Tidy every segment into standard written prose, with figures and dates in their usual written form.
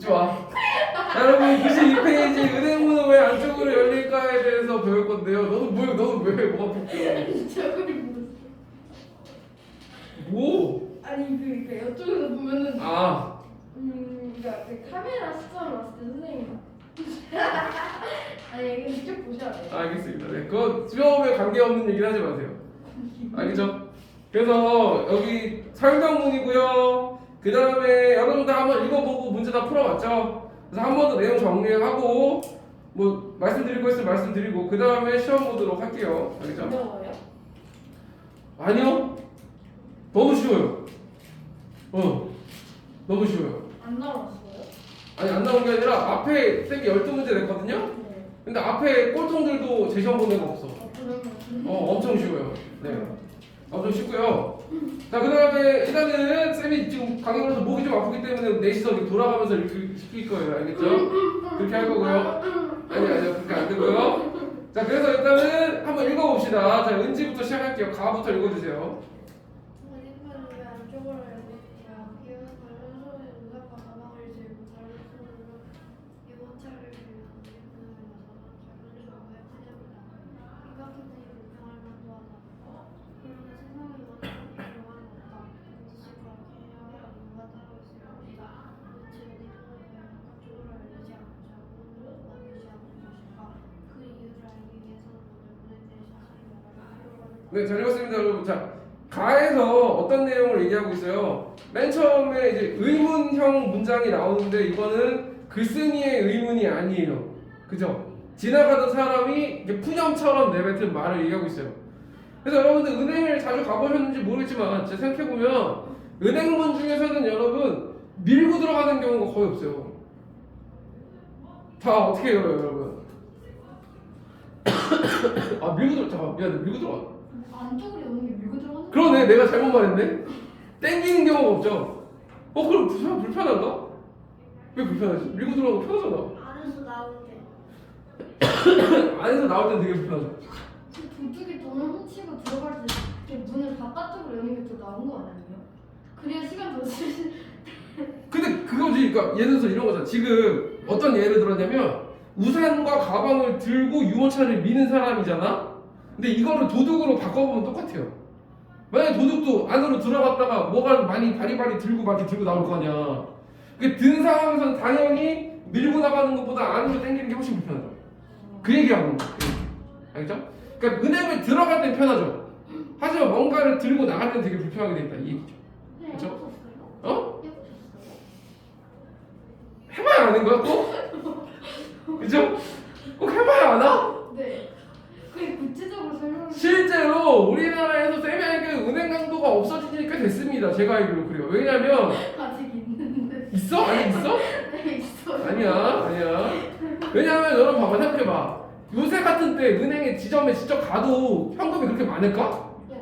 좋아. 여러분 92페이지 은행문은 왜 안쪽으로 열릴까에 대해서 배울 건데요. 너는 왜 뭐가 필요해? 저거를 보고 뭐? 아니 그러니까 이쪽에서 보면은 아, 그러니까 그 카메라 시점을 봤을 때 선생님 아니 이거 직접 보셔야 돼요. 알겠습니다. 네, 그거 수업에 관계없는 얘기를 하지 마세요. 알겠죠? 그래서 여기 설명문이고요. 그 다음에 여러분 다 한번 읽어보고 문제 다 풀어봤죠? 그래서 한 번 더 내용 정리하고 뭐 말씀드릴 거 있으면 말씀드리고 그 다음에 시험 보도록 할게요. 알겠죠? 어려워요? 아니요. 너무 쉬워요. 너무 쉬워요. 안 나왔어요? 아니 안 나온 게 아니라 앞에 쌤이 12문제 냈거든요? 네. 근데 앞에 꼴통들도 제 시험 본 애가 없어. 그러면 엄청 쉬워요. 네. 엄청 쉽고요. 자, 그 다음에 일단은 쌤이 지금 강의 걸어서 목이 좀 아프기 때문에 넷이서 이렇게 돌아가면서 이렇게 시킬 거예요. 알겠죠? 그렇게 할 거고요. 아니요. 그렇게 안 되고요. 자, 그래서 일단은 한번 읽어봅시다. 자, 은지부터 시작할게요. 가부터 읽어주세요. 은행문은 왜 안쪽으로 열릴까요? 이유는 관련소의 의사과 가방을 들고 다른 손으로 유모차를 들고 은행문을 나서는 작은 쇼부에 타냅니다. 인간한테 불평할 만도 하다. 그러나 세상에 원하는 필요가 없다. 은지씨가 계약을 누가 따로 있습니다. 도대체 은행문은 왜 바깥쪽으로 열리지 않고 문으로 만들지 않는 것일까? 그 이유를 알기 위해서는 오늘 은행들이 자세히 말하는 필요가 있다. 네, 잘 읽었습니다, 여러분. 자, 가에서 어떤 내용을 얘기하고 있어요? 맨 처음에 이제 의문형 문장이 나오는데 이거는 글쓴이의 의문이 아니에요. 그죠? 지나가던 사람이 이렇게 푸념처럼 내뱉은 말을 얘기하고 있어요. 그래서 여러분들 은행을 자주 가보셨는지 모르겠지만 제가 생각해보면 은행문 중에서는 여러분 밀고 들어가는 경우가 거의 없어요. 다 어떻게 해요, 여러분? 아, 잠깐, 미안해, 밀고 들어가. 안쪽으로 여는 게 밀고 들어가는 그러네, 내가 잘못 말했네. 땡기는 경우가 없죠. 그럼 불편한가? 왜 불편하지? 밀고 들어가면 편하잖아. 안에서 나오는데 안에서 나올 땐 되게 불편하죠. 저쪽에 돈을 훔치고 들어갈 때 이렇게 문을 바깥쪽으로 여는 게 더 나은 거 아니에요? 그래야 시간 더 쓰시. 근데 그거지, 그러니까 예를 들어서 이런 거잖아. 지금 어떤 예를 들었냐면 우산과 가방을 들고 유모차를 미는 사람이잖아. 근데 이거를 도둑으로 바꿔보면 똑같아요. 만약에 도둑도 안으로 들어갔다가 뭐가 많이 바리바리 들고 막 이렇게 들고 나올 거 아니야. 든 상황에서는 당연히 밀고 나가는 것보다 안으로 당기는 게 훨씬 불편하죠. 그 얘기하는 거예요. 알겠죠? 그러니까 은행을 들어갈 땐 편하죠. 하지만 뭔가를 들고 나갈 땐 되게 불편하게 돼 있다 이 얘기죠. 그렇죠? 어? 해봐야 아는 거야 꼭? 그죠? 꼭 해봐야 아나? 네. 그게 구체적으로 설명. 실제로 우리나라에서 세미하게 은행 강도가 없어지니까 됐습니다. 제가 알기로 그래요. 왜냐면 아직 있는데. 있어? 아직 있어? 네 있어요. 아니야. 왜냐면 여러분 봐봐, 생각해봐. 요새 같은 때 은행에 지점에 직접 가도 현금이 그렇게 많을까? 네.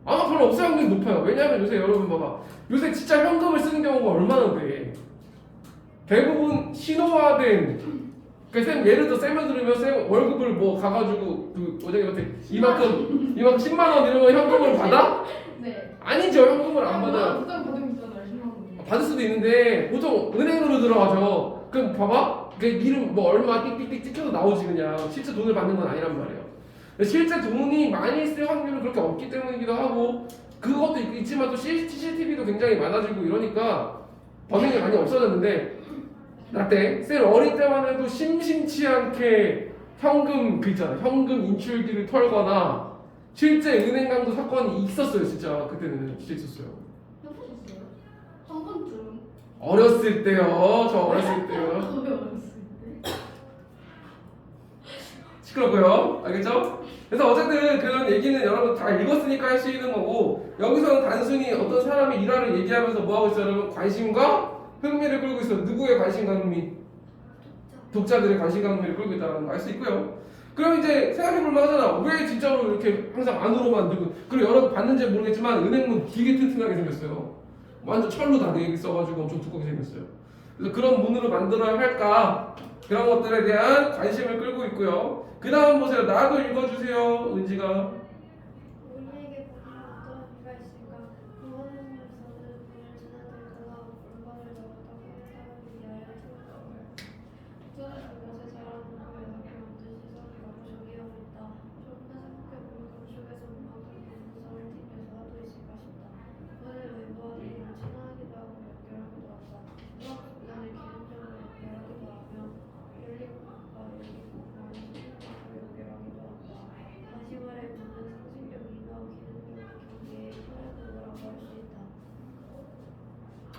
아마 별로 없을 확률이 높아요. 왜냐면 요새 여러분 봐봐, 요새 진짜 현금을 쓰는 경우가 얼마나 돼. 대부분 신호화된. 그러니까 쌤 예를 들어 쌤을 들으면 쌤 월급을 뭐 가가지고 그 원장님한테 이만큼 10만 원 이러면 현금을 받아? 네. 아니죠, 현금을 안 받아요. 어떤 받으면 있잖아요, 10만 원. 받을 수도 있는데 보통 은행으로 들어가죠. 그럼 봐봐, 그 이름 뭐 얼마 띡띡띡 찍혀서 나오지 그냥. 실제 돈을 받는 건 아니란 말이에요. 실제 돈이 많이 쓸 확률은 그렇게 없기 때문이기도 하고 그것도 있지만 또 CCTV도 굉장히 많아지고 이러니까 범행이 많이 없어졌는데 나 때 쌤 어릴 때만 해도 심심치 않게 현금 그 있잖아, 현금 인출기를 털거나 실제 은행 강도 사건이 있었어요. 진짜 그때는 진짜 있었어요. 해보셨어요? 한 번쯤. 어렸을 때요. 저 어렸을 때요. 거의 어렸을 때. 시끄럽고요. 알겠죠? 그래서 어쨌든 그런 얘기는 여러분 다 읽었으니까 할 수 있는 거고 여기서는 단순히 어떤 사람의 일화를 얘기하면서 뭐하고 있어요? 여러분 관심과 흥미를 끌고 있어요. 누구의 관심과 흥미? 독자들의 관심과 흥미를 끌고 있다는 거 알 수 있고요. 그럼 이제 생각해볼만 하잖아. 왜 진짜로 이렇게 항상 안으로만 들고. 그리고 여러분 봤는지 모르겠지만 은행문 되게 튼튼하게 생겼어요. 완전 철로 다 되게 써가지고 엄청 두껍게 생겼어요. 그래서 그런 문으로 만들어야 할까? 그런 것들에 대한 관심을 끌고 있고요. 그 다음 보세요. 나도 읽어주세요. 은지가. 우리에게 보면 어떤 의미가 있을까? 부모님에서는 문을 지나들다가 물건을 넣었다고 사람을 위하여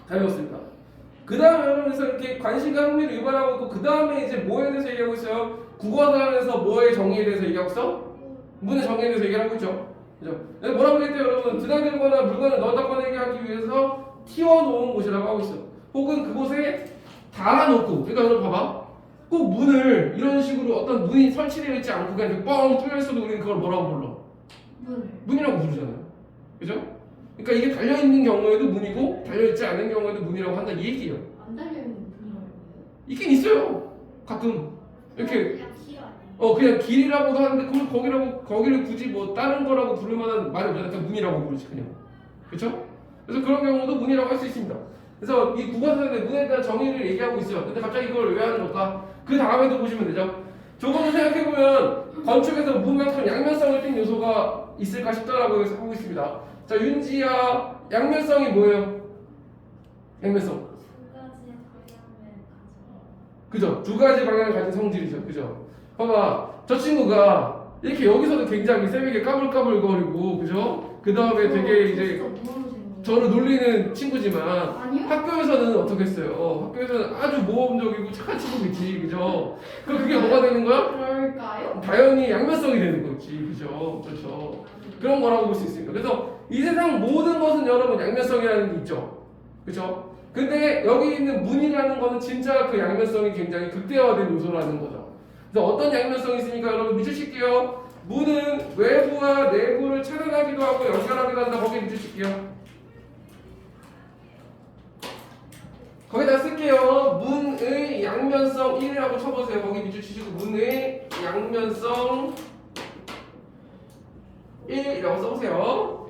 잘 배웠습니다. 그 다음에 여러분께서 이렇게 관심과 흥미를 유발하고 있고 그 다음에 이제 뭐에 대해서 얘기하고 있어요? 국어사전에서 뭐의 정의에 대해서 얘기하고 있어? 문의 정의에 대해서 얘기를 하고 있죠. 그죠? 여기 뭐라고 했대요 여러분? 드나들거나 물건을 넣었다 꺼내게 하기 위해서 틔워놓은 곳이라고 하고 있어. 혹은 그곳에 달아놓고, 그러니까 여러분 봐봐. 꼭 문을 이런 식으로 어떤 문이 설치되어 있지 않고 그냥 이렇게 뻥 뚫려 있어도 우리는 그걸 뭐라고 불러? 문이라고 부르잖아요. 그죠? 그러니까 이게 달려있는 경우에도 문이고 달려있지 않은 경우에도 문이라고 한다 이 얘기예요. 안 달려있는 분이라고요? 있긴 있어요. 가끔 이렇게 그냥 길 아니에요? 그냥 길이라고도 하는데 그걸 거기를 굳이 뭐 다른 거라고 부를 만한 말이 없잖아요. 그냥 문이라고 부르지 그냥. 그렇죠? 그래서 그런 경우도 문이라고 할 수 있습니다. 그래서 이 국어사전에 문에 대한 정의를 얘기하고 있어요. 근데 갑자기 이걸 왜 하는 걸까? 그 다음에도 보시면 되죠. 조금 더 생각해보면 건축에서 문만큼 양면성을 띈 요소가 있을까 싶다라고 하고 있습니다. 자, 윤지야, 양면성이 뭐예요? 양면성. 두 가지 방향을 가지고 그죠? 두 가지 방향을 가진 성질이죠. 그죠? 봐봐. 저 친구가 이렇게 여기서도 굉장히 쌤에게 까불까불거리고, 그죠? 그 다음에 되게 이제 저를 놀리는 친구지만 아니요? 학교에서는 어떻게 했어요? 학교에서는 아주 모범적이고 착한 친구겠지. 그죠? 그럼 그게 뭐가 되는 거야? 그럴까요? 당연히 양면성이 되는 거지. 그죠? 그렇죠. 그런 거라고 볼 수 있습니다. 그래서 이 세상 모든 것은 여러분 양면성이라는 게 있죠. 그죠? 근데 여기 있는 문이라는 거는 진짜 그 양면성이 굉장히 극대화된 요소라는 거죠. 그래서 어떤 양면성이 있으니까 여러분 밑줄칠게요. 문은 외부와 내부를 차단하기도 하고 연결하기도 한다. 거기에 밑줄칠게요. 거기다 쓸게요. 문의 양면성 1이라고 쳐보세요. 거기 밑줄치시고 문의 양면성 1이라고 써보세요.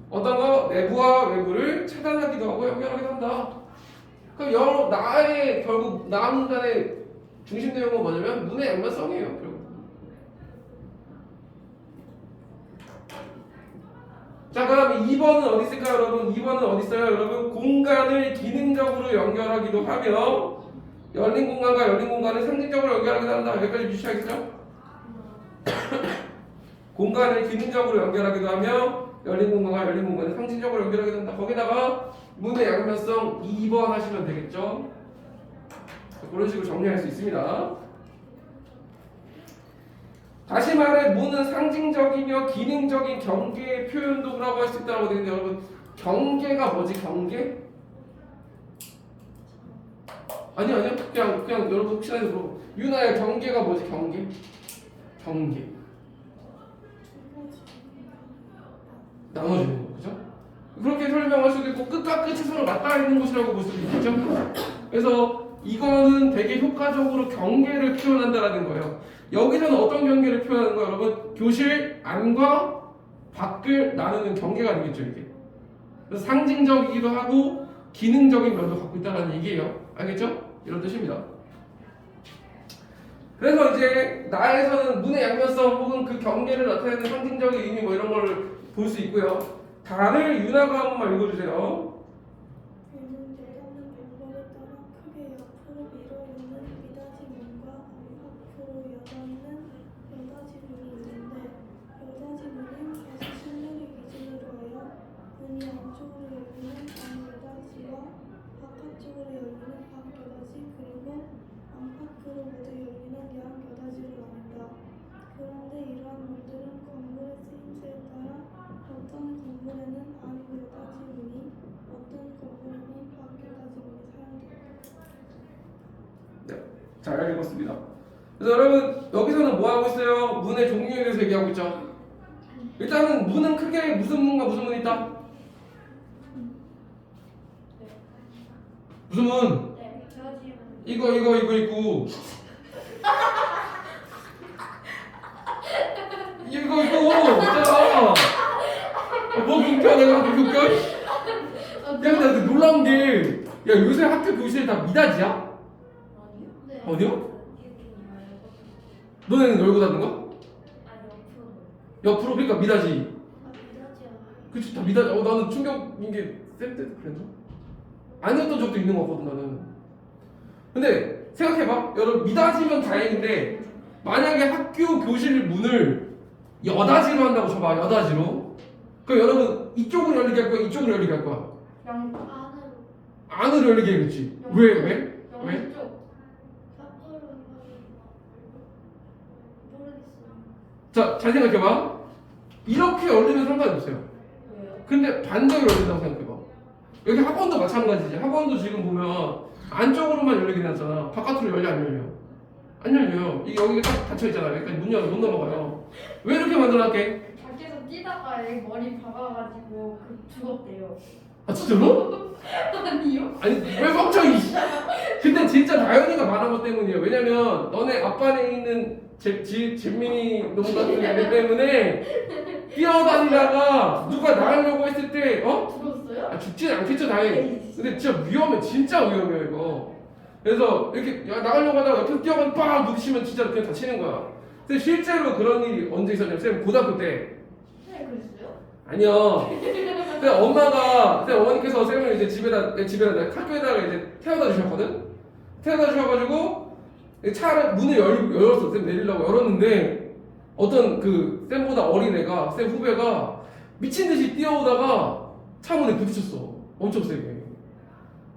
어떤 거? 내부와 외부를 차단하기도 하고 연결하기도 한다. 그럼 나의 결국 나 문간의 중심 내용은 뭐냐면 문의 양면성이에요. 결국. 자, 그럼 2번은 어디 있을까요, 여러분? 2번은 어디 있어요, 여러분? 공간을 기능적으로 연결하기도 하며 열린 공간과 열린 공간을 상징적으로 연결하기도 한다. 여기까지 유추하겠죠? 공간을 기능적으로 연결하기도 하며 열린 공간과 열린 공간을 상징적으로 연결하기도 한다. 거기다가 문의 양면성 2번 하시면 되겠죠? 그런 식으로 정리할 수 있습니다. 다시 말해 문은 상징적이며 기능적인 경계의 표현도구라고 할 수 있다고 되는데 여러분 경계가 뭐지? 경계? 아니요 그냥 여러분 혹시나 해서 물어보 유나야 경계가 뭐지? 경계? 나눠주는 거 그죠? 그렇게 설명할 수도 있고 끝과 끝이 서로 맞닿아 있는 곳이라고 볼 수도 있겠죠? 그래서 이거는 되게 효과적으로 경계를 표현한다라는 거예요. 여기서는 어떤 경계를 표현하는 거예요, 여러분? 교실 안과 밖을 나누는 경계가 되겠죠, 이게. 그래서 상징적이기도 하고 기능적인 면도 갖고 있다는 얘기예요. 알겠죠? 이런 뜻입니다. 그래서 이제 나에서는 문의 양면성 혹은 그 경계를 나타내는 상징적인 의미 뭐 이런 걸 볼 수 있고요. 다를 윤화가 한 번만 읽어주세요. 문은 내닫는 방법에 따라 크게 옆으로 밀어넣는 미닫이 문과 앞으로 여닫는 여닫이 문이 있는데 여닫이 문은 계속 실내를 기준으로 하여 문이 안쪽으로 열리는 안 여닫이와 바깥쪽으로 열리는 밖 여닫이 그리고 안팎으로 모두 열리는 양 여닫이로 나눈다. 그런데 이러한 문들은 건물의 쓰임새에 따라 어떤 건물에는 안 여닫이 문이 어떤 건물에는 밖 여닫이 문이 사용됩니다. 네, 잘 읽었습니다. 그래서 여러분 여기서는 뭐 하고 있어요? 문의 종류에 대해서 얘기하고 있죠. 일단은 문은 크게 무슨 문과 무슨 문이 있다? 무슨 문? 네, 여닫이 문. 이거 있고 이거 있잖아. 뭐 웃겨 내가 그렇게 웃겨? 야 근데 나 놀라운 게 야 요새 학교 교실에 다 미닫이야? 네. 어디요? 너네는 열고 닫는 거? 옆으로 그러니까 미닫이. 미닫이 않아요. 그치 다 미닫이. 나는 충격인 게 쌤 때도 그랬나? 아니었던 적도 있는 거거든 나는. 근데 생각해봐. 여러분 미닫이면 다행인데 만약에 학교 교실 문을 여닫이로 한다고 쳐봐. 여닫이로. 그럼 여러분 이쪽으로 열리게 할 거야? 이쪽으로 열리게 할 거야? 양 안으로. 안으로 열리게 해야겠지. 왜? 왜? 영문 쪽. 밖으로 모르겠어요. 자, 잘 생각해봐. 이렇게 열리면 상관이 없어요. 왜요? 근데 반대로 열린다고 생각해봐. 여기 학원도 마찬가지지. 학원도 지금 보면 안쪽으로만 열리긴 하잖아. 바깥으로 열려 안 열려? 안 열려요. 이게 여기가 딱 닫혀 있잖아. 여기까지 문 열어 못 넘어가요. 왜 이렇게 만들어놨게? 밖에서 뛰다가 여기 머리 박아가지고 죽었대요. 아 진짜로? 아니요? 아니 왜 멍청이? 근데 진짜 다현이가 말한 것 때문이에요. 왜냐면 너네 앞반에 있는 잼민이 놈 같은 애들 때문에 뛰어다니다가 누가 나가려고 했을 때 죽었어요? 아, 죽진 않겠죠 당연히. 근데 진짜 위험해. 진짜 위험해요 이거. 그래서 이렇게 나가려고 하다가 옆에서 뛰어가면 빡 부딪히면 진짜 그냥 다치는 거야. 근데 실제로 그런 일이 언제 있었냐면 쌤 고등학교 때 네, 그랬어요? 아니요. 근데 엄마가 그때 어머니께서 쌤을 이제 집에다 학교에다가 이제 태워다 주셨거든. 태워다 주셔가지고 차를 문을 열었어. 쌤 내리려고 열었는데 어떤 그 쌤보다 어린 애가 쌤 후배가 미친 듯이 뛰어오다가 차 문에 부딪혔어. 엄청 세게.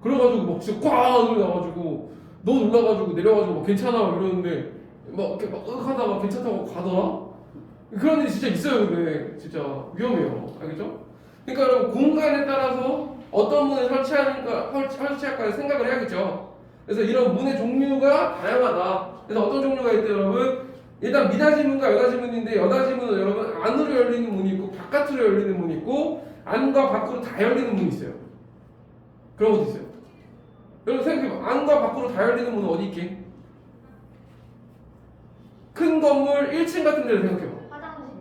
그래가지고 막 진짜 꽝 소리 나가지고 너무 놀라가지고 내려가지고 막 괜찮아 이러는데 막 이렇게 막 하다가 괜찮다고 가더라. 그런 일이 진짜 있어요. 근데 진짜 위험해요. 알겠죠? 그러니까 여러분 공간에 따라서 어떤 문을 설치할까를 생각을 해야겠죠. 그래서 이런 문의 종류가 다양하다. 그래서 어떤 종류가 있대요, 여러분? 일단 미닫이 문과 여닫이 문인데 여닫이 문은 여러분 안으로 열리는 문이 있고 바깥으로 열리는 문이 있고 안과 밖으로 다 열리는 문이 있어요. 그런 것도 있어요. 여러분 생각해봐. 안과 밖으로 다 열리는 문은 어디 있게? 큰 건물 1층 같은 데를 생각해봐. 화장실.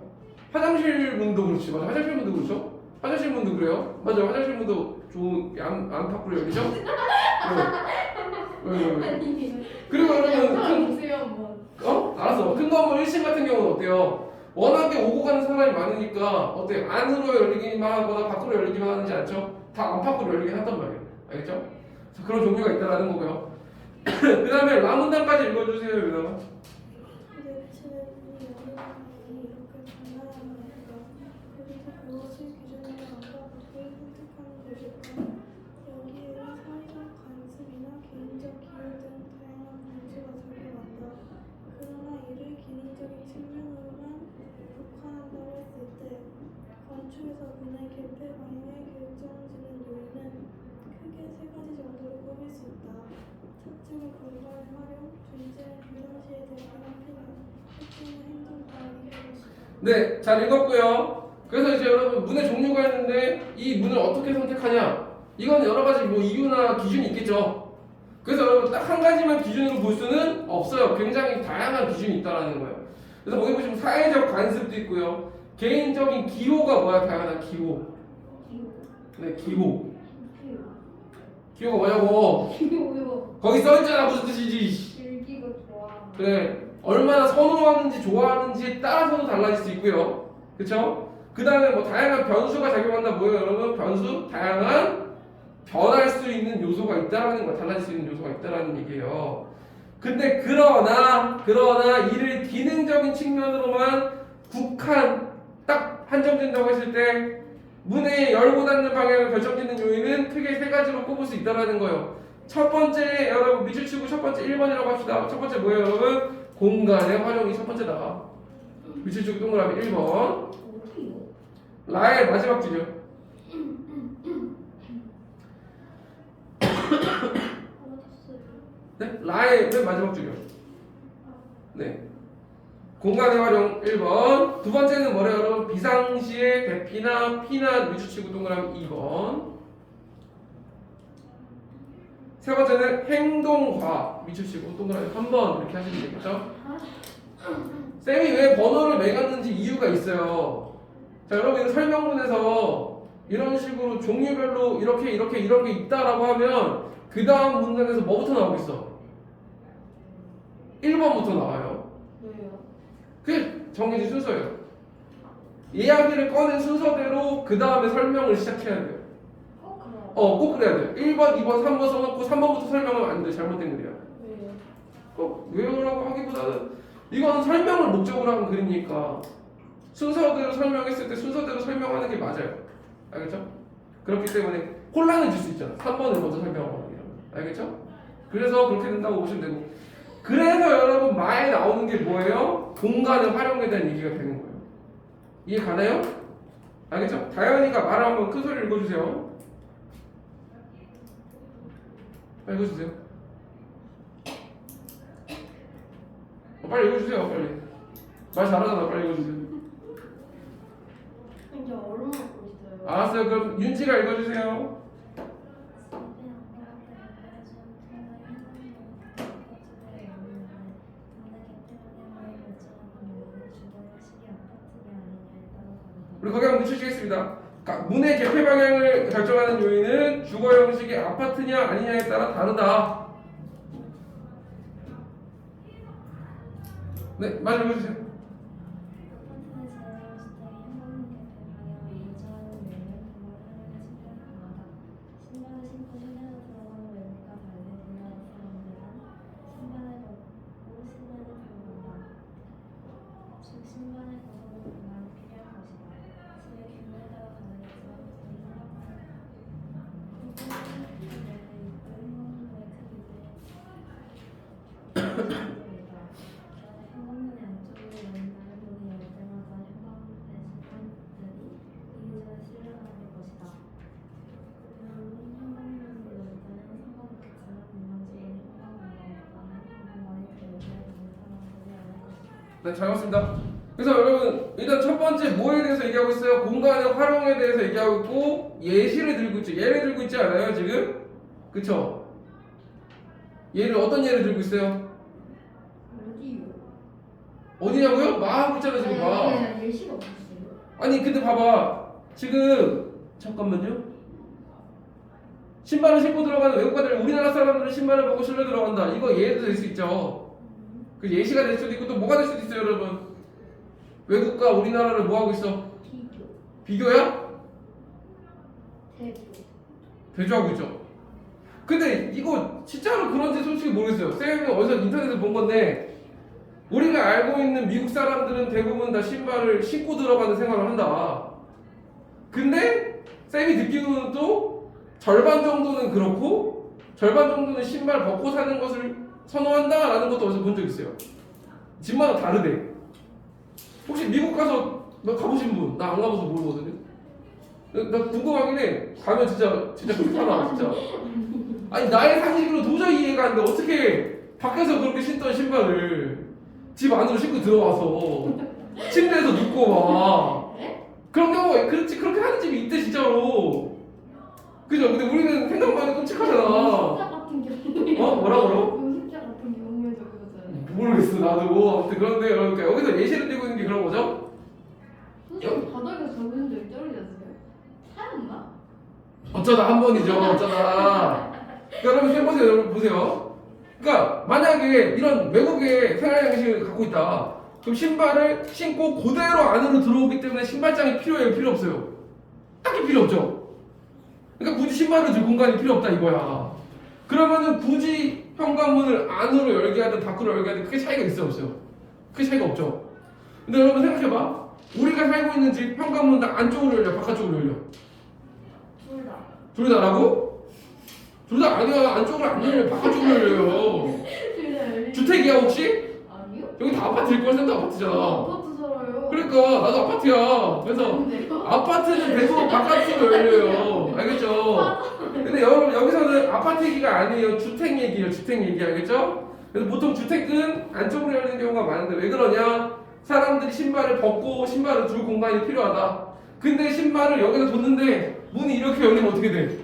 화장실 문도 그렇지. 맞아. 화장실 문도 그렇죠. 화장실 문도 그래요. 맞아. 화장실 문도 좋은 안팎으로 열리죠. 왜? 아니. 그리고 여러분 큰 보세요 한번. 알았어. 큰 건물 1층 같은 경우는 어때요? 워낙에 오고 가는 사람이 많으니까 어때? 안으로 열리기만 하거나 밖으로 열리기만 하는지 않죠? 다 안팎으로 열리긴 한단 말이에요. 알겠죠? 그래서 그런 종류가 있다라는 거고요. 그 다음에 라문단까지 읽어주세요. 여기다가. 대체는 여러 방이 이렇게 장난하니까 그래서 무엇을 기준으로 안가부터 선택하는 것일까? 여기에는 사회적 관습이나 개인적 기호 등 다양한 변수가 작용한다. 그러나 이를 기능적인 측면으로만 국한한다고 했을 때 건축에서 문의 개폐 방향을 결정지는 요인은 크게 세 가지 정도로 꼽을 수 있다. 첫째는 공간의 활용, 둘째는 평상시에 대비한 필요, 셋째는 행동 방향이 것이다. 네, 잘 읽었고요. 그래서 이제 여러분 문의 종류가 있는데 이 문을 어떻게 선택하냐? 이건 여러 가지 뭐 이유나 기준이 있겠죠. 그래서 여러분 딱 한 가지만 기준으로 볼 수는 없어요. 굉장히 다양한 기준이 있다라는 거예요. 그래서 거기 보시면 사회적 관습도 있고요. 개인적인 기호가 뭐야? 다양한 기호. 네, 기호. 기호가 뭐냐고? 기호요. 거기 써있잖아. 무슨 뜻이지? 즐기고 좋아. 그래. 얼마나 선호하는지 좋아하는지에 따라서도 달라질 수 있고요. 그쵸? 그 다음에 뭐 다양한 변수가 작용한다. 뭐예요 여러분? 변수? 다양한 변할 수 있는 요소가 있다라는 거. 달라질 수 있는 요소가 있다라는 얘기예요. 근데 그러나 이를 기능적인 측면으로만 딱 한정된다고 했을 때 문의 열고 닫는 방향을 결정짓는 요인은 크게 세 가지로 꼽을 수 있다라는 거예요. 첫 번째 여러분 밑줄 치고 첫 번째 1번이라고 합시다. 첫 번째 뭐예요 여러분? 공간의 활용이 첫 번째다. 밑줄 치고 동그라미 1번. 라의 마지막 줄이요. 네? 라의 맨 마지막 줄이요. 네. 공간의 활용 1번. 두 번째는 뭐래요 여러분? 비상시의 대피나 피나 밑줄 치고 동그라미 2번. 세 번째는 행동과 밑줄 치고 동그라미 3번 이렇게 하시면 되겠죠? 쌤이 왜 번호를 매겼는지 이유가 있어요. 자 여러분 이거 설명문에서 이런 식으로 종류별로 이렇게 있다라고 하면 그 다음 문장에서 뭐부터 나오겠어? 1번부터 나와요. 왜요? 그게 정해진 순서예요. 이야기를 꺼낸 순서대로 그 다음에 설명을 시작해야 돼요. 그래요. 꼭 그래야 돼요. 1번, 2번, 3번 써놓고 3번부터 설명하면 안 돼. 잘못된 글이야. 왜요? 꼭 외우라고 하기보다는 이건 설명을 목적으로 하는 글이니까 순서대로 설명했을 때 순서대로 설명하는 게 맞아요. 알겠죠? 그렇기 때문에 혼란을 줄 수 있잖아. 3번을 먼저 설명하고 이런 거. 알겠죠? 그래서 그렇게 된다고 보시면 되고 그래서 여러분 마에 나오는 게 뭐예요? 공간의 활용에 대한 얘기가 되는 거예요. 이해 가나요? 알겠죠? 다현이가 말을 한번 큰 소리로 읽어주세요. 읽어주세요. 빨리 읽어주세요. 빨리. 말 잘하잖아. 빨리 읽어주세요. 이제 얼음 먹고 있어요. 알았어요. 그럼 윤지가 읽어주세요. 우리 거기 한번 붙이시겠습니다. 문의 개폐 방향을 결정하는 요인은 주거 형식이 아파트냐 아니냐에 따라 다르다. 네, 말 읽어주세요. 네, 잘 봤습니다. 그래서 여러분 일단 첫 번째 뭐에 대해서 얘기하고 있어요? 공간의 활용에 대해서 얘기하고 있고 예시를 들고 있죠. 예를 들고 있지 않아요 지금? 그쵸? 예를 어떤 예를 들고 있어요? 어디요? 어디냐고요? 마하고 있잖아 지금 마. 네, 예시가 없어요. 아니 근데 봐봐 지금 잠깐만요. 신발을 신고 들어가는 외국가들 우리나라 사람들은 신발을 벗고 실내 들어간다. 이거 예도 될 수 있죠. 그 예시가 될 수도 있고 또 뭐가 될 수도 있어요 여러분. 외국과 우리나라를 뭐 하고 있어? 비교. 비교야? 대교. 대조하고 있죠. 근데 이거 진짜로 그런지 솔직히 모르겠어요. 쌤이 어디서 인터넷에서 본 건데 우리가 알고 있는 미국 사람들은 대부분 다 신발을 신고 들어가는 생활을 한다. 근데 쌤이 듣기로는 또 절반 정도는 그렇고 절반 정도는 신발 벗고 사는 것을 선호한다라는 것도 어디서 본 적 있어요. 집마다 다르대. 혹시 미국 가서 너 가보신 분? 나 안 가봐서 모르거든요. 나 궁금하긴 해. 가면 진짜 그렇구나 진짜. 아니 나의 상식으로 도저히 이해가 안 돼. 어떻게 밖에서 그렇게 신던 신발을 집 안으로 신고 들어와서 침대에서 눕고 막 그런 경우가 그렇지 그렇게 하는 집이 있대 진짜로. 그죠? 근데 우리는 생각만 해도 끔찍하잖아. 숫자 같은 경우에. 뭐라고? 숫자 같은 경우에도 그거잖아요. 모르겠어 나도. 아무튼 그런데 그러니까 여기서 예시를 들고 있는 게 그런 거죠? 선생님 바닥에 적은 적 떨어졌어요? 살았나? 어쩌다 한 번이죠. 어쩌다. 여러분 해보세요. 여러분 보세요. 그러니까 만약에 이런 외국의 생활 양식을 갖고 있다. 그럼 신발을 신고 그대로 안으로 들어오기 때문에 신발장이 필요해요? 필요 없어요? 딱히 필요 없죠. 그러니까 굳이 신발을 줄 공간이 필요 없다 이거야. 그러면은 굳이 현관문을 안으로 열게 하든 밖으로 열게 하든 크게 차이가 있어요 없어요? 크게 차이가 없죠. 근데 여러분 생각해봐. 우리가 살고 있는 집 현관문 다 안쪽으로 열려 바깥쪽으로 열려? 둘 다. 둘 다라고? 둘 다 아니야. 안쪽으로 안 열려 바깥쪽으로 열려요. 둘 다 열리. 주택이야 혹시? 아니요? 여기 다 아파트일 거야. 쌤도 아파트잖아. 아파트 살아요. 그러니까 나도 아파트야. 그래서 근데요? 아파트는 대부분 바깥으로 열려요. 알겠죠? 근데 여러분 여기서는 아파트 얘기가 아니에요. 주택 얘기예요. 주택 얘기 알겠죠? 그래서 보통 주택은 안쪽으로 열리는 경우가 많은데 왜 그러냐? 사람들이 신발을 벗고 신발을 둘 공간이 필요하다. 근데 신발을 여기다 뒀는데 문이 이렇게 열리면 어떻게 돼?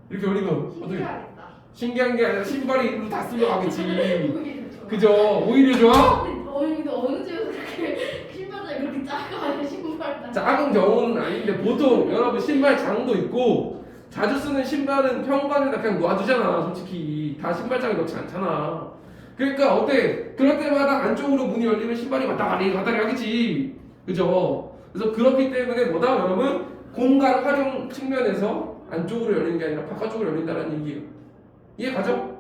이렇게 열리면 어떻게 돼? 신기하겠다. 신기한 게 아니라 신발이 일로 다 쓸려가겠지. 오히려 좋아. 그죠? 오히려 좋아? 근데 어느 집에서 그렇게 신발장이 그렇게 작아요 신발. 작은 경우는 아닌데 보통 여러분 신발 장도 있고 자주 쓰는 신발은 현관에다 그냥 놔두잖아. 솔직히 다 신발장에 넣지 않잖아. 그러니까 어때? 그럴 때마다 안쪽으로 문이 열리면 신발이 왔다 갔다 하겠지. 그죠? 그래서 그렇기 때문에 뭐다 여러분? 공간 활용 측면에서 안쪽으로 열리는 게 아니라 바깥쪽으로 열린다는 얘기예요. 이해 가죠?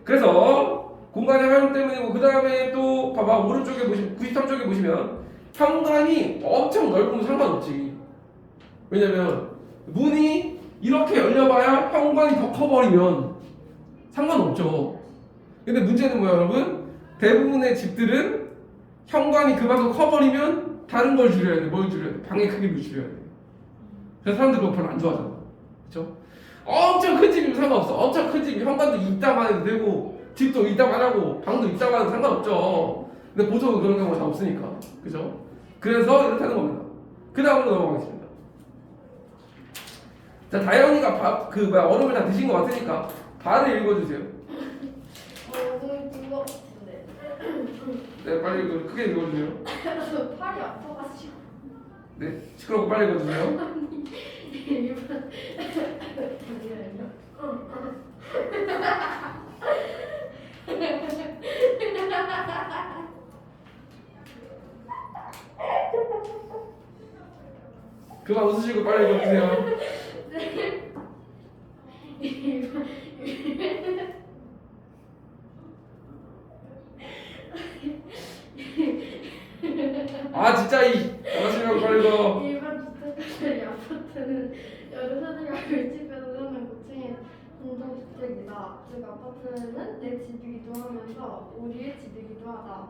그래서 공간의 활용 때문이고 그 다음에 또 봐봐 오른쪽에 보시면 93쪽에 보시면 현관이 엄청 넓으면 상관없지. 왜냐면 문이 이렇게 열려봐야 현관이 더 커버리면 상관없죠. 근데 문제는 뭐야 여러분? 대부분의 집들은 현관이 그만큼 커버리면 다른 걸 줄여야 돼. 뭘 줄여야 돼? 방의 크기를 줄여야 돼. 그래서 사람들 그거 별로 안 좋아하잖아. 그렇죠? 엄청 큰 집이면 상관없어. 엄청 큰 집이 현관도 이따만 해도 되고 집도 이따만 하고 방도 이따만 해도 상관없죠. 근데 보통은 그런 경우가 잘 없으니까. 그죠? 그래서 이렇다는 겁니다. 그 다음으로 넘어가겠습니다. 자, 다현이가 얼음을 다 드신 것 같으니까 발을 읽어주세요. 오늘 뜬거 같은데. 네, 빨리 크게 읽어주세요. 팔이 아파가지고. 네, 시끄럽고 빨리 읽어주세요. 일반. 그만 웃으시고 빨리 읽어주세요. 아 진짜 잘하시려고 빨리 읽어. 일반 주택자리 아파트는 여러 세대가 밀집해서 사는 고층의 공동주택이다. 즉 아파트는 내 집이기도 하면서 우리의 집이기도 하다.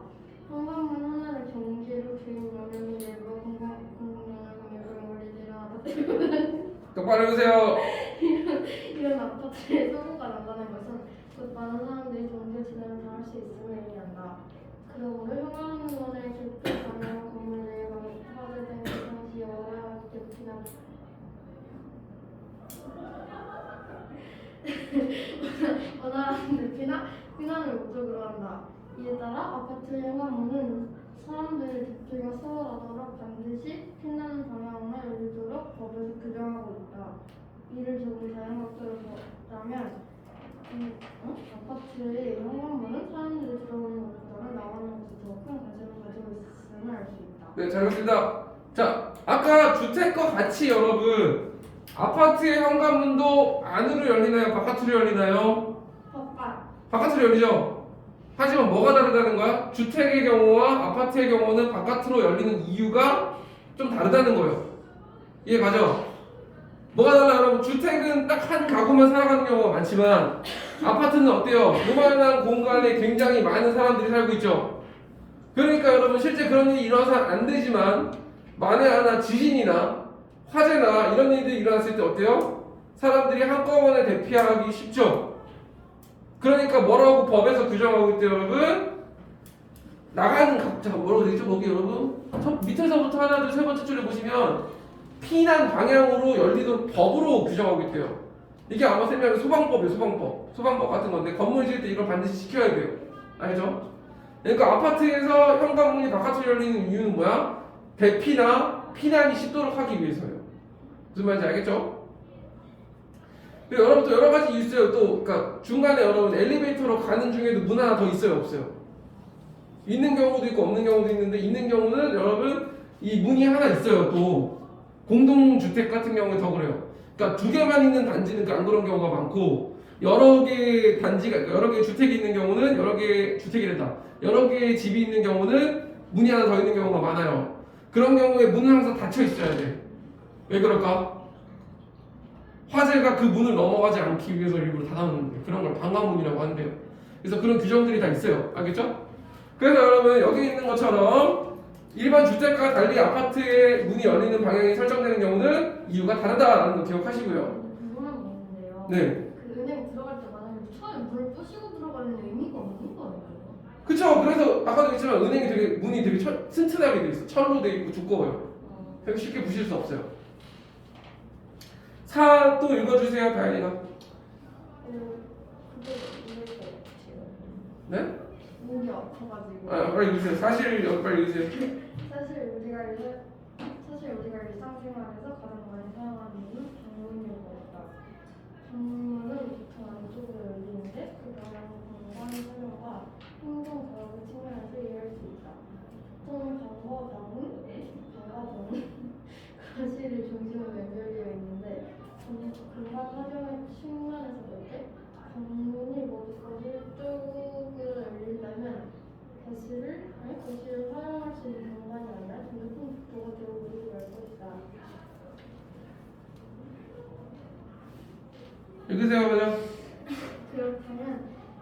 현관문 하나를 경계로 주인 명령이 내고 공공영역을 올리지를 않았다. 똑바로 읽으세요. 이런 아파트에 소모가 난다는 것은 곧 많은 사람들이 종교 지단을 당할 수 있음을 의미한다. 그러므로 현관문을 개폐하며 건물 내에 화재된 당시 여러 개피나 원활한 대피나 피난을 목적으로 한다. 이에 따라 아파트 현관문은 사람들의 대피가 수월하도록 반드시 피나는 방향으로 열리도록 법에서 규정하고 있다. 이를 조금 다른 각도로 보자면 아파트의 현관문은 사람들이 들어오는 것보다는 나가는 것이 더 큰 관심을 가지고 있음을 알 수 있다. 네, 잘 봤습니다. 자, 아까 주택과 같이 여러분 아파트의 현관문도 안으로 열리나요? 바깥으로 열리나요? 바깥으로 열리죠. 하지만 뭐가 다르다는 거야? 주택의 경우와 아파트의 경우는 바깥으로 열리는 이유가 좀 다르다는 거예요. 이해 가죠? 뭐가 달라요, 여러분? 주택은 딱 한 가구만 살아가는 경우가 많지만 아파트는 어때요? 요만한 공간에 굉장히 많은 사람들이 살고 있죠. 그러니까 여러분 실제 그런 일이 일어나서 안 되지만 만에 하나 지진이나 화재나 이런 일들이 일어났을 때 어때요? 사람들이 한꺼번에 대피하기 쉽죠. 그러니까 뭐라고 법에서 규정하고 있대요, 여러분? 나가는 각자 뭐라고 되죠? 거기 여러분 밑에서부터 하나 둘 세 번째 줄에 보시면 피난 방향으로 열리도록 법으로 규정하고 있대요. 이게 아마 설명이 소방법이에요. 소방법 같은 건데 건물 지을 때 이걸 반드시 지켜야 돼요. 알죠? 그러니까 아파트에서 현관문이 바깥으로 열리는 이유는 뭐야? 대피나 피난이 쉽도록 하기 위해서예요. 무슨 말인지 알겠죠? 그리고 여러분 또 여러 가지 이유 있어요. 또 그러니까 중간에 여러분 엘리베이터로 가는 중에도 문 하나 더 있어요, 없어요? 있는 경우도 있고 없는 경우도 있는데 있는 경우는 여러분 이 문이 하나 있어요. 또 공동주택 같은 경우에 더 그래요. 그러니까 두 개만 있는 단지는 안 그런 경우가 많고 여러 개 단지가 여러 개 주택이 있는 경우는 여러 개 주택이란다. 여러 개의 집이 있는 경우는 문이 하나 더 있는 경우가 많아요. 그런 경우에 문은 항상 닫혀 있어야 돼. 왜 그럴까? 화재가 그 문을 넘어가지 않기 위해서 일부러 닫아놓는 거예요. 그런 걸 방화문이라고 하는데요. 그래서 그런 규정들이 다 있어요. 알겠죠? 그래서 여러분 여기 있는 것처럼 일반 주택과 달리 아파트의 문이 열리는 방향이 설정되는 경우는 이유가 다르다라는 거 기억하시고요. 궁금한 게 있는데요. 네. 그 은행 들어갈 때 만약에 처음에 물을 부시고 들어가는 의미가 없는 거예요. 그쵸. 그래서 아까도 했지만 은행이 되게 문이 되게 튼튼하게 돼 있어. 철로 돼 있고 두꺼워요. 되게 쉽게 부실 수 없어요. 4 또 읽어주세요, 다현이가. 네? 목이 아파가지고. 빨리 읽으세요. 사실 빨리 읽으세요. 사실 우리가 일상생활에서 가장 많이 사용하는 문은 방문이라고 했다. 방문은 보통 안쪽으로 열리는데 그 방향은 공간 활용과 행동 과학의 측면에서 이해할 수 있다. 보통 방어장은 가시를 중심으로 연결되어 있는데 공간 활용의 측면에서 볼 때 방문이 모두 거실쪽으로 열린다면 거실을 활용할 수 있는 공간이 아니라 높은 복도가 되어 우리를 열 것이다. 읽으세요 그냥. 그렇다면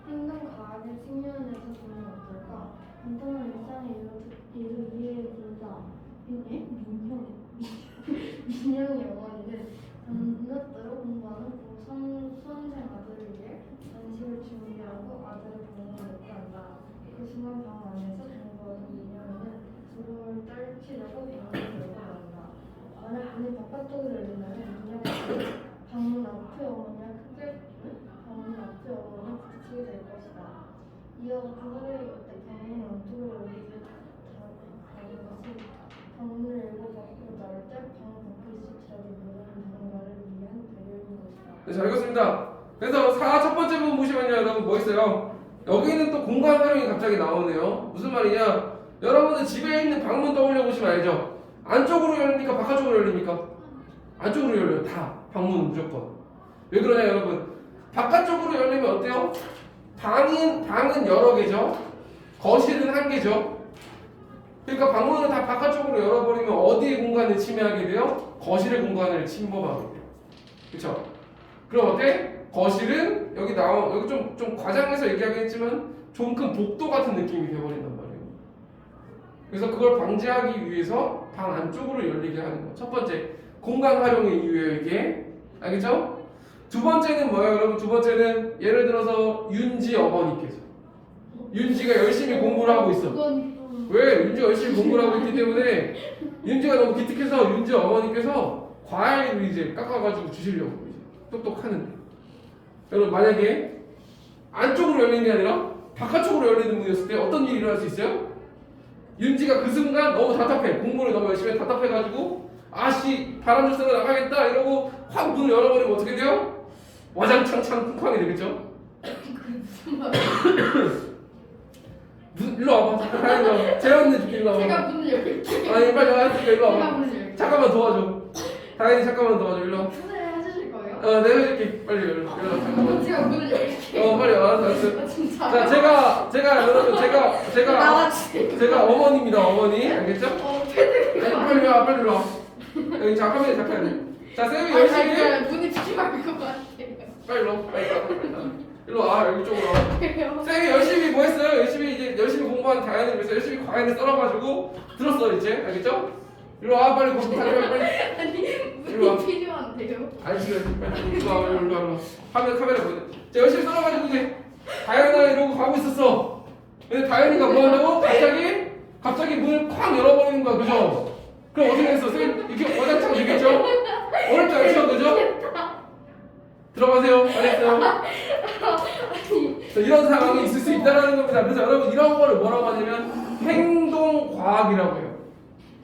행동과학의 측면에서 보면 어떨까? 간단한 일상의 일을 이해해보자. 민영이 어머니는 밤늦도록 공부하는 수험생 아들을 위해 간식을 준비하고 아들의 방문을 늦게 한다. 그 순간 방 안에서 공부하던 민영이는 두려움을 떨치려고 방문을 열고 나온다. 만약 문이 바깥쪽으로 열린다면 민영이는 방문 앞에 어머니와 크게 방문 앞에 어머니와 부딪히게 될 것이다. 이와 같은 사례의 때 방문 안쪽으로 열리지 다른 것이 방문을 열고 밖으로 나올 때 방 밖에 있을지라도 모르는 누군가를 위한 배려인 것이다. 네, 잘 읽었습니다. 그래서 4 첫 번째 부분 보시면요, 여러분 뭐 있어요? 여기는 또 공간 활용이 갑자기 나오네요. 무슨 말이냐? 여러분들 집에 있는 방문 떠올려 보시면 알죠? 안쪽으로 열립니까? 바깥쪽으로 열립니까? 안쪽으로 열려요. 다 방문은 무조건. 왜 그러냐 여러분? 바깥쪽으로 열리면 어때요? 방은 여러 개죠. 거실은 한 개죠. 그러니까 방문을 다 바깥쪽으로 열어버리면 어디의 공간을 침해하게 돼요? 거실의 공간을 침범하게 돼요. 그렇죠? 그럼 어때? 거실은 여기 좀 과장해서 얘기하겠지만 좀 큰 복도 같은 느낌이 되어버린단 말이에요. 그래서 그걸 방지하기 위해서 방 안쪽으로 열리게 하는 거. 첫 번째 공간 활용의 이유예요 이게. 알겠죠? 두 번째는 뭐예요 여러분? 두 번째는 예를 들어서 윤지 어머니께서 윤지가 열심히 공부를 하고 있어. 왜? 윤지가 열심히 공부를 하고 있기 때문에 윤지가 너무 기특해서 윤지 어머니께서 과일을 이제 깎아가지고 주시려고 이제 똑똑하는데 여러분 만약에 안쪽으로 열리는 게 아니라 바깥쪽으로 열리는 문이었을 때 어떤 일이 일어날 수 있어요? 윤지가 그 순간 너무 답답해. 공부를 너무 열심히 해 답답해가지고 아씨 바람 좀 쐬러 나가겠다 이러고 확 문을 열어버리면 어떻게 돼요? 와장창창 쿵쾅이 되겠죠? 일로 와봐. 다현이 재현이 줄게 일로 와봐. 제가 문을 열게요. 아니 빨리 와서 일로 와봐. 제가 문을 열게요. 잠깐만 도와줘. 다현이 잠깐만 도와줘 일로 와. 선생님 해주실 거예요? 내가 해줄게. 빨리 일로 와. 잠깐만. 제가 문을 열게요. 빨리 와. 알았어. 진짜. 자 제가 여러분 제가 어머니입니다 어머니 알겠죠? 패드. 아니 빨리 와 빨리 와. 여기 자 화면에 잡혀야 돼. 자 쌤이 열심히 문이 붙지 말것 같아요. 빨리 일로 와. 빨리 와. 일로 와 여기 쪽으로 와. 쌤이 열심히 뭐 했어요? 열심히 공부하는 다현을 위해서 열심히 과일을 썰어가지고 들었어 이제 알겠죠? 일로 와 빨리 공부 빨리. 아니 일로 와. 문이 필요한데요. 알지 빨리 일로 와 일로 와. 카메라 보여. 자 열심히 썰어가지고 이제 다현아 이러고 가고 있었어. 근데 다현이가 뭐 한다고? 갑자기 문을 쾅 열어버리는 거야 그죠? 그럼 어떻게 했어? 쌤 이렇게 와장창 되겠죠? 어렵지 않죠 그죠? 들어가세요. 잘했어요. 이런 상황이 있을 수 있다는 겁니다. 그래서 여러분 이런 거를 뭐라고 하냐면 행동과학이라고 해요.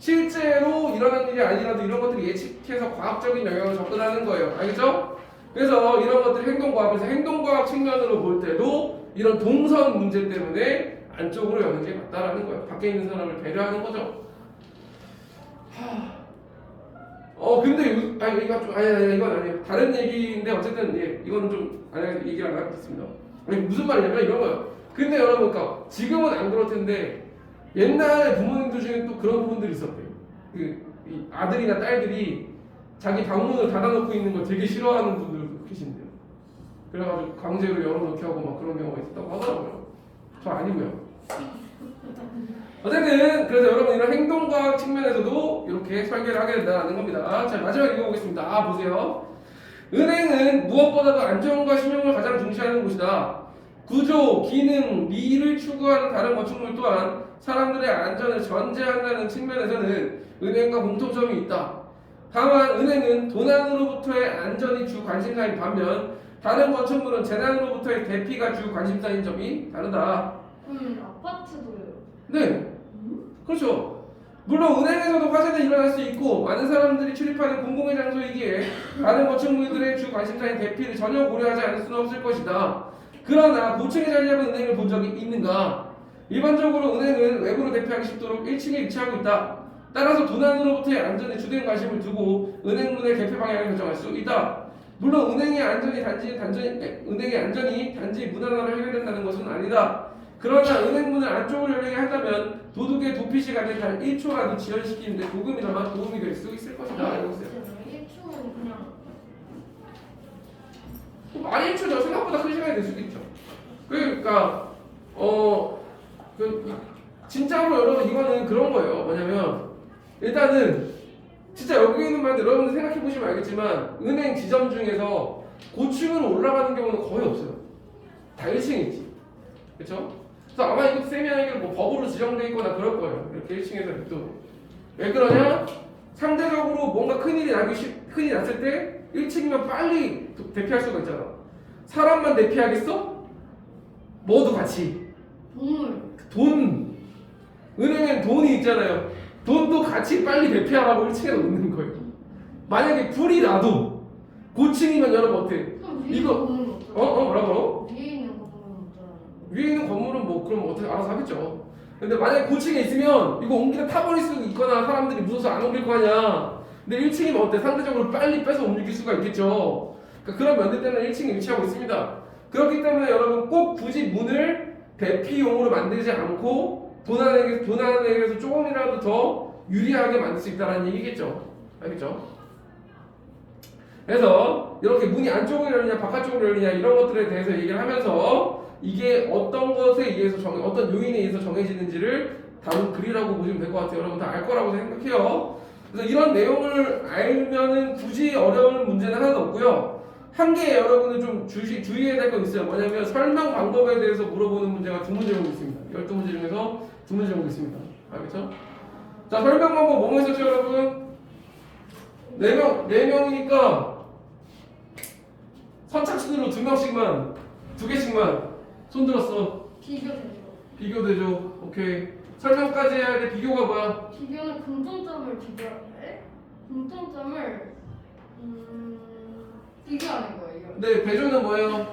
실제로 일어난 일이 아니라도 이런 것들을 예측해서 과학적인 영역을 접근하는 거예요. 알겠죠? 그래서 이런 것들 행동과학에서 행동과학 측면으로 볼 때도 이런 동선 문제 때문에 안쪽으로 여는 게 맞다라는 거예요. 밖에 있는 사람을 배려하는 거죠. 근데 이거 좀 아니 이건 아니에요. 다른 얘기인데 어쨌든 이거는 좀 얘기를 안 하겠습니다. 무슨 말이냐면 이런 거예요. 근데 여러분, 그러니까 지금은 안 그럴 텐데 옛날 부모님들 중에 또 그런 부분들이 있었대요. 이 아들이나 딸들이 자기 방문을 닫아놓고 있는 걸 되게 싫어하는 분들도 계신데요. 그래가지고 강제로 열어놓게 하고 막 그런 경우가 있었다고 하더라고요. 저 아니고요. 어쨌든 그래서 여러분 이런 행동과학 측면에서도 이렇게 설계를 하게 된다는 겁니다. 자 마지막 읽어보겠습니다. 보세요. 은행은 무엇보다도 안전과 신용을 가장 중시하는 곳이다. 구조, 기능, 미를 추구하는 다른 건축물 또한 사람들의 안전을 전제한다는 측면에서는 은행과 공통점이 있다. 다만 은행은 도난으로부터의 안전이 주 관심사인 반면 다른 건축물은 재난으로부터의 대피가 주 관심사인 점이 다르다. 아파트도요? 네, 그렇죠. 물론 은행에서도 화재는 일어날 수 있고 많은 사람들이 출입하는 공공의 장소이기에 다른 건축물들의 주 관심사인 대피를 전혀 고려하지 않을 수는 없을 것이다. 그러나 고층에 자리하는 은행을 본 적이 있는가? 일반적으로 은행은 외부로 대피하기 쉽도록 1층에 위치하고 있다. 따라서 도난으로부터의 안전에 주된 관심을 두고 은행문의 개폐 방향을 결정할 수 있다. 물론 은행의 안전이 단지 문 하나로 해결된다는 것은 아니다. 그러나 은행문을 안쪽으로 열리게 한다면 도둑의 도피 시간을 단 1초라도 지연시키는데 조금이나마 도움이 될 수 있을 것이다. 이러세요. 1초는 그냥 많이 1초죠. 생각보다 큰 시간이 될 수도 있죠. 그러니까 진짜로 여러분 이거는 그런 거예요. 뭐냐면 일단은 진짜 여기 있는 말들 여러분들 생각해 보시면 알겠지만 은행 지점 중에서 고층으로 올라가는 경우는 거의 없어요. 다 1층에 있지. 그렇죠? 그래서 아마 이것도 쌤이 뭐 법으로 지정돼 있거나 그럴 거예요. 이렇게 1층에서 또 왜 그러냐? 상대적으로 뭔가 큰일이 났을 때 1층이면 빨리 대피할 수가 있잖아. 사람만 대피하겠어? 뭐도 같이. 돈. 은행엔 돈이 있잖아요. 돈도 같이 빨리 대피하라고 1층에 놓는 거예요. 만약에 불이 나도 고층이면 여러분 어때? 이거 뭐라고? 위에 있는 건물은 없잖아요. 위에 있는 건물은 뭐 그럼 어떻게 알아서 하겠죠. 근데 만약에 고층에 있으면 이거 옮기다 타버릴 수 있거나 사람들이 무서워서 안 옮길 거 아니야. 근데 1층이면 어때? 상대적으로 빨리 빼서 옮길 수가 있겠죠. 그러니까 그런 면들 때문에 1층에 위치하고 있습니다. 그렇기 때문에 여러분 꼭 굳이 문을 대피용으로 만들지 않고 돈 안에서 조금이라도 더 유리하게 만들 수 있다는 얘기겠죠. 알겠죠? 그래서 이렇게 문이 안쪽으로 열리냐 바깥쪽으로 열리냐 이런 것들에 대해서 얘기를 하면서 이게 어떤 것에 의해서 어떤 요인에 의해서 정해지는지를 다룬 글이라고 보시면 될 것 같아요. 여러분 다 알 거라고 생각해요. 그래서 이런 내용을 알면은 굳이 어려운 문제는 하나도 없고요. 한 개 여러분들 좀 주의해야 될 건 있어요. 뭐냐면 설명 방법에 대해서 물어보는 문제가 2문제 정도 있습니다. 12문제 중에서 2문제 정도 있습니다. 알겠죠? 자, 설명 방법 뭐뭐 있었죠, 여러분? 4명이니까 선착순으로 2명씩만 2개씩만 손 들었어. 비교되죠. 오케이. 설명까지 해야 돼. 비교가 뭐야? 비교는 공통점을 비교하는데 공통점을 비교하는 거예요. 네, 배조는 뭐예요?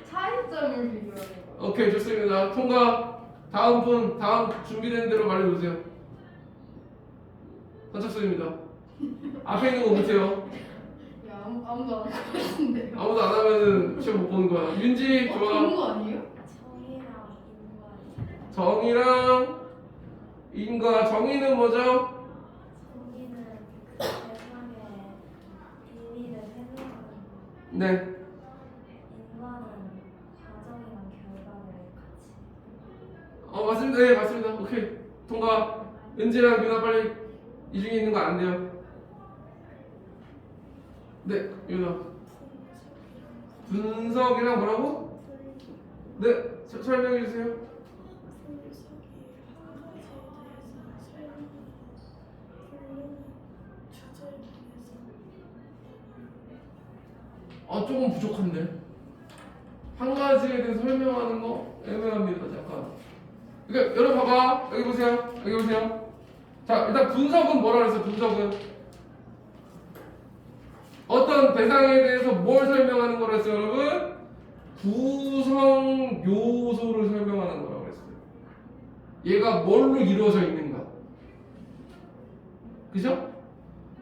차이점을 비교하는 거예요. 오케이, 좋습니다. 통과. 다음 분, 다음 준비된 대로 말해주세요. 선착순입니다. 앞에 있는 거 못해요. 야, 아무도 안 할 것 같은데. 아무도 안 하면은 시험 못 보는 거야. 윤지, 좋아. 그런 거 아니에요? 정의랑 인과 정이랑 인과. 정의는 뭐죠? 정의는 그 세상의 비밀을 해명하는 거. 네. 인과는 과정이랑 결과를 같이. 맞습니다. 네, 맞습니다. 오케이. 통과. 은지랑 유나 빨리 이 중에 있는 거 안 돼요. 네, 유나. 분석이랑 뭐라고? 네, 설명해 주세요. 조금 부족한데. 한 가지에 대해서 설명하는 거 애매합니다. 잠깐. 그러니까 여러분 봐봐. 여기 보세요. 여기 보세요. 자, 일단 분석은 뭐라 그랬어요? 분석은 어떤 대상에 대해서 뭘 설명하는 거라 했어요, 여러분? 구성 요소를 설명하는 거라고 했어요. 얘가 뭘로 이루어져 있는가? 그죠?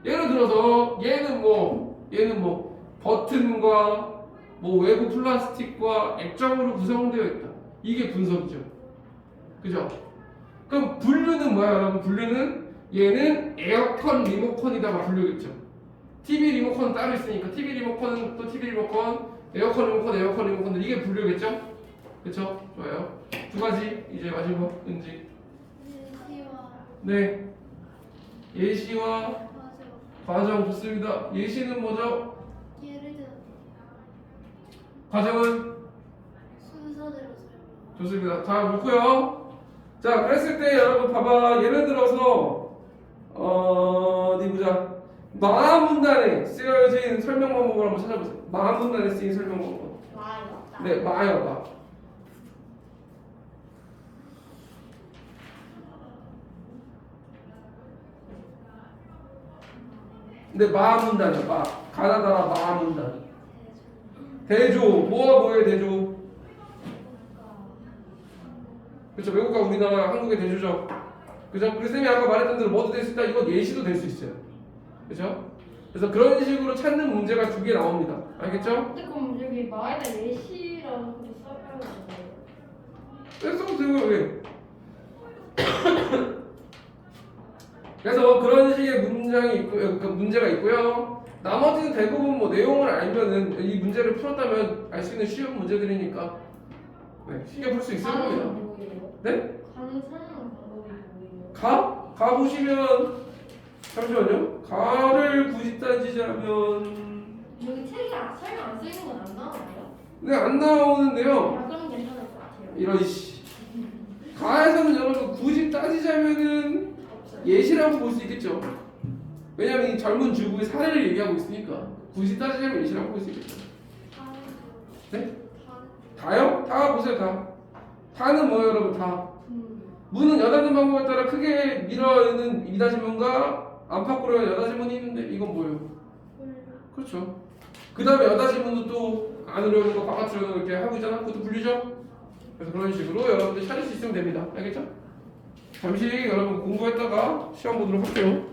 예를 들어서 얘는 뭐 버튼과 뭐 외부 플라스틱과 액정으로 구성되어 있다. 이게 분석이죠. 그죠? 그럼 분류는 뭐야, 여러분? 분류는 얘는 에어컨 리모컨이다가 분류겠죠. TV 리모컨은 따로 있으니까 TV 리모컨은 또 TV 리모컨, 에어컨 리모컨 이게 분류겠죠? 그쵸? 좋아요. 2가지 이제 마지막 은지. 예시와 네. 예시와 과정 좋습니다. 예시는 뭐죠? 예를 들어 과정은 순서대로 설명. 좋습니다. 자, 놓고요. 자, 그랬을 때 여러분 봐봐. 예를 들어서 어디 보자. 마문단에 쓰여진 설명 방법을 한번 찾아보세요. 마문단에 쓰인 설명 방법. 와요. 네, 마요, 마. 근데 마문단이야, 마. 가나다라 마문단. 대조. 뭐와 뭐의 대조? 그렇죠. 외국과 우리나라 한국의 대조죠. 그죠? 그래서 쌤이 아까 말했던 대로 뭐도 될 수 있다. 이건 예시도 될 수 있어요. 그죠? 그래서 그런 식으로 찾는 문제가 2개 나옵니다. 알겠죠? 근데 그럼 여기 마에다 예시라는 것도 써야 되나요? 써도 되고요. 왜? 그래서 그런 식의 문장이 있고, 문제가 있고요. 나머지는 대부분 뭐 내용을 알면은 이 문제를 풀었다면 알 수 있는 쉬운 문제들이니까 네, 쉽게 풀 수 있을 겁니다. 뭐예요? 네? 가는 설명 방법이 뭐예요? 가 보시면 잠시만요. 가를 굳이 따지자면 여기 책에 설명 안 쓰이는 건 안 나와요? 네, 안 나오는데요. 아, 그럼 괜찮을 것 같아요. 이런 씨. 가에서는 여러분 굳이 따지자면은 없어요. 예시라고 볼 수 있겠죠. 왜냐면 이 젊은 주부의 사례를 얘기하고 있으니까 굳이 따지자면 예시라고 볼 수 있겠죠. 네? 다요? 다 보세요, 다. 다는 뭐예요, 여러분? 다. 문은 여닫는 방법에 따라 크게 밀어는 이닫이문과 안팎으로 여닫이문이 있는데 이건 뭐예요? 그렇죠. 그 다음에 여닫이문도 또 안으로 오는 거 바깥으로 오는 거 이렇게 하고 있잖아. 그것도 분류죠. 그래서 그런 식으로 여러분들 찾을 수 있으면 됩니다. 알겠죠? 잠시 여러분 공부했다가 시험 보도록 할게요.